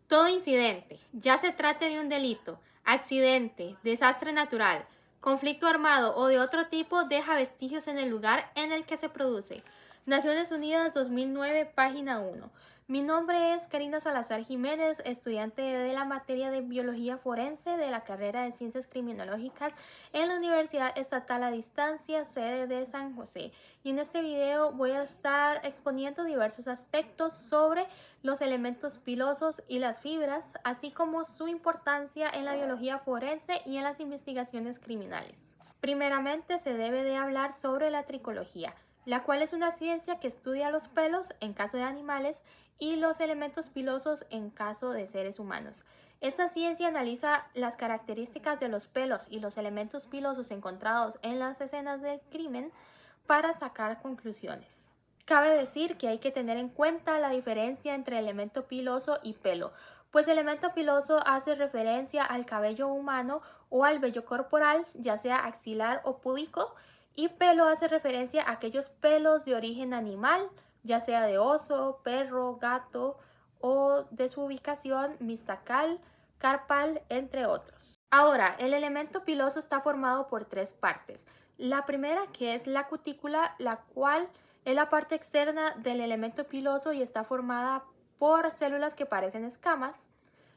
Todo incidente, ya se trate de un delito, accidente, desastre natural, conflicto armado o de otro tipo, deja vestigios en el lugar en el que se produce. Naciones Unidas 2009, página 1. Mi nombre es Karina Salazar Jiménez, estudiante de la materia de Biología Forense de la carrera de Ciencias Criminológicas en la Universidad Estatal a Distancia, sede de San José. Y en este video voy a estar exponiendo diversos aspectos sobre los elementos pilosos y las fibras, así como su importancia en la biología forense y en las investigaciones criminales. Primeramente se debe de hablar sobre la tricología, la cual es una ciencia que estudia los pelos en caso de animales y los elementos pilosos en caso de seres humanos. Esta ciencia analiza las características de los pelos y los elementos pilosos encontrados en las escenas del crimen para sacar conclusiones. Cabe decir que hay que tener en cuenta la diferencia entre elemento piloso y pelo, pues elemento piloso hace referencia al cabello humano o al vello corporal, ya sea axilar o púbico, y pelo hace referencia a aquellos pelos de origen animal, ya sea de oso, perro, gato o de su ubicación mistacal, carpal, entre otros. Ahora, el elemento piloso está formado por tres partes. La primera, que es la cutícula, la cual es la parte externa del elemento piloso y está formada por células que parecen escamas.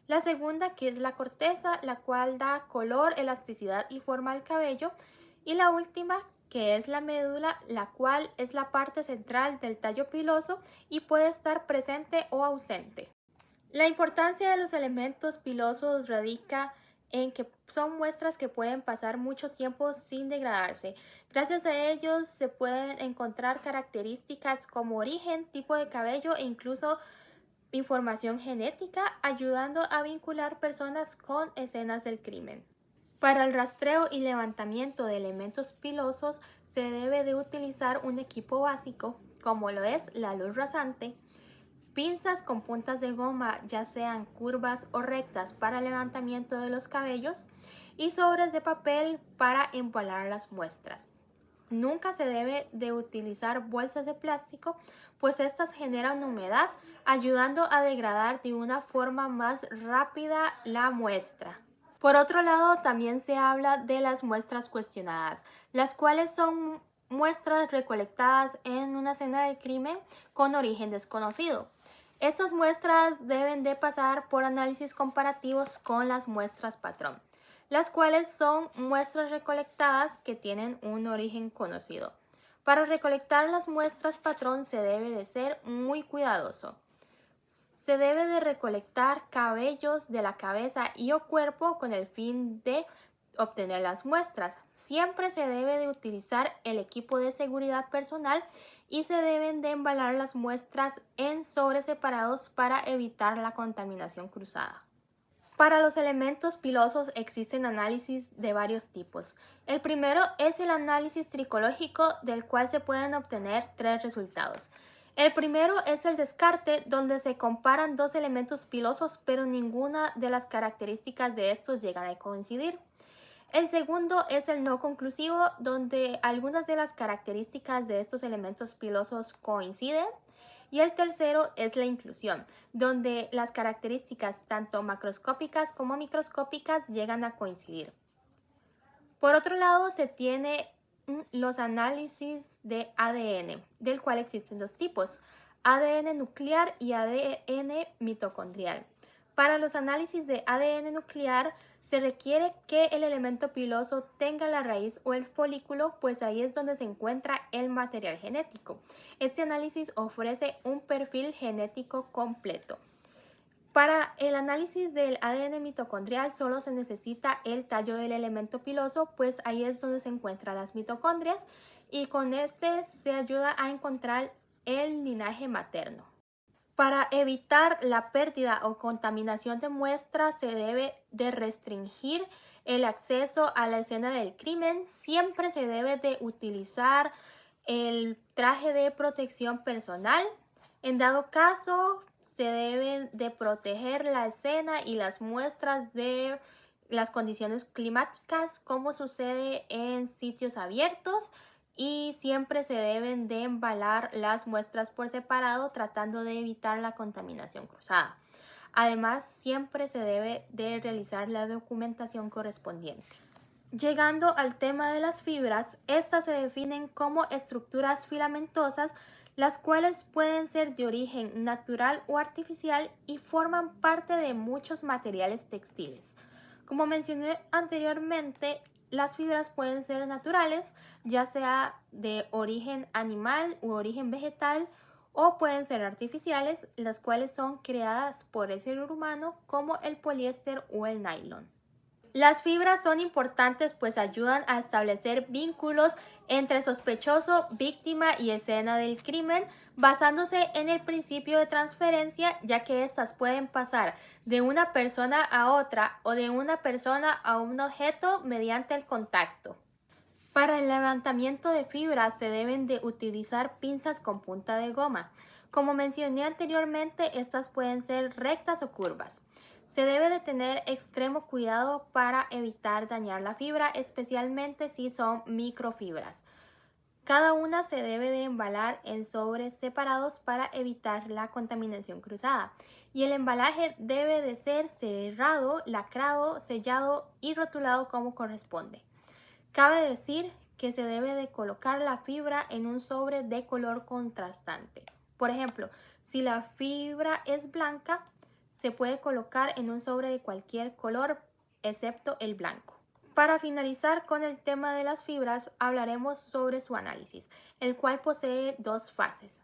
La segunda, que es la corteza, la cual da color, elasticidad y forma al cabello. Y la última, que es la médula, la cual es la parte central del tallo piloso y puede estar presente o ausente. La importancia de los elementos pilosos radica en que son muestras que pueden pasar mucho tiempo sin degradarse. Gracias a ellos se pueden encontrar características como origen, tipo de cabello e incluso información genética, ayudando a vincular personas con escenas del crimen. Para el rastreo y levantamiento de elementos pilosos se debe de utilizar un equipo básico como lo es la luz rasante, pinzas con puntas de goma, ya sean curvas o rectas para el levantamiento de los cabellos, y sobres de papel para embalar las muestras. Nunca se debe de utilizar bolsas de plástico, pues estas generan humedad, ayudando a degradar de una forma más rápida la muestra. Por otro lado, también se habla de las muestras cuestionadas, las cuales son muestras recolectadas en una escena del crimen con origen desconocido. Estas muestras deben de pasar por análisis comparativos con las muestras patrón, las cuales son muestras recolectadas que tienen un origen conocido. Para recolectar las muestras patrón se debe de ser muy cuidadoso. Se debe de recolectar cabellos de la cabeza y o cuerpo con el fin de obtener las muestras. Siempre se debe de utilizar el equipo de seguridad personal y se deben de embalar las muestras en sobres separados para evitar la contaminación cruzada. Para los elementos pilosos existen análisis de varios tipos. El primero es el análisis tricológico, del cual se pueden obtener tres resultados. El primero es el descarte, donde se comparan dos elementos pilosos, pero ninguna de las características de estos llegan a coincidir. El segundo es el no conclusivo, donde algunas de las características de estos elementos pilosos coinciden. Y el tercero es la inclusión, donde las características tanto macroscópicas como microscópicas llegan a coincidir. Por otro lado, se tiene los análisis de ADN, del cual existen dos tipos, ADN nuclear y ADN mitocondrial. Para los análisis de ADN nuclear se requiere que el elemento piloso tenga la raíz o el folículo, pues ahí es donde se encuentra el material genético. Este análisis ofrece un perfil genético completo. Para el análisis del ADN mitocondrial solo se necesita el tallo del elemento piloso, pues ahí es donde se encuentran las mitocondrias y con este se ayuda a encontrar el linaje materno. Para evitar la pérdida o contaminación de muestras se debe de restringir el acceso a la escena del crimen. Siempre se debe de utilizar el traje de protección personal. En dado caso, se deben de proteger la escena y las muestras de las condiciones climáticas, como sucede en sitios abiertos, y siempre se deben de embalar las muestras por separado, tratando de evitar la contaminación cruzada. Además, siempre se debe de realizar la documentación correspondiente. Llegando al tema de las fibras, estas se definen como estructuras filamentosas, las cuales pueden ser de origen natural o artificial y forman parte de muchos materiales textiles. Como mencioné anteriormente, las fibras pueden ser naturales, ya sea de origen animal u origen vegetal, o pueden ser artificiales, las cuales son creadas por el ser humano, como el poliéster o el nylon. Las fibras son importantes pues ayudan a establecer vínculos entre sospechoso, víctima y escena del crimen, basándose en el principio de transferencia, ya que éstas pueden pasar de una persona a otra o de una persona a un objeto mediante el contacto. Para el levantamiento de fibras se deben de utilizar pinzas con punta de goma. Como mencioné anteriormente, estas pueden ser rectas o curvas. Se debe de tener extremo cuidado para evitar dañar la fibra, especialmente si son microfibras. Cada una se debe de embalar en sobres separados para evitar la contaminación cruzada. Y el embalaje debe de ser cerrado, lacrado, sellado y rotulado como corresponde. Cabe decir que se debe de colocar la fibra en un sobre de color contrastante. Por ejemplo, si la fibra es blanca, se puede colocar en un sobre de cualquier color excepto el blanco. Para finalizar con el tema de las fibras, hablaremos sobre su análisis, el cual posee dos fases.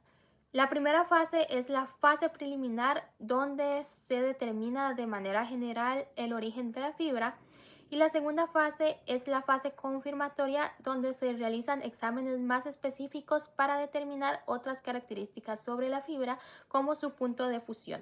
La primera fase es la fase preliminar, donde se determina de manera general el origen de la fibra, y la segunda fase es la fase confirmatoria, donde se realizan exámenes más específicos para determinar otras características sobre la fibra, como su punto de fusión.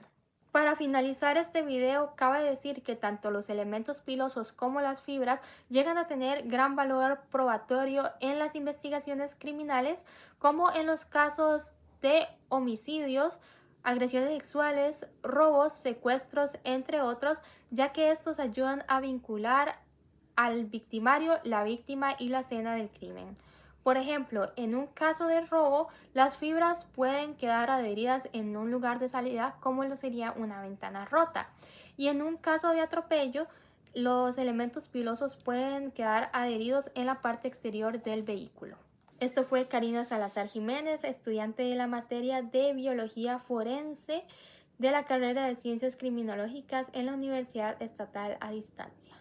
Para finalizar este video, cabe decir que tanto los elementos pilosos como las fibras llegan a tener gran valor probatorio en las investigaciones criminales, como en los casos de homicidios, agresiones sexuales, robos, secuestros, entre otros, ya que estos ayudan a vincular al victimario, la víctima y la escena del crimen. Por ejemplo, en un caso de robo, las fibras pueden quedar adheridas en un lugar de salida, como lo sería una ventana rota. Y en un caso de atropello, los elementos pilosos pueden quedar adheridos en la parte exterior del vehículo. Esto fue Karina Salazar Jiménez, estudiante de la materia de Biología Forense de la carrera de Ciencias Criminológicas en la Universidad Estatal a Distancia.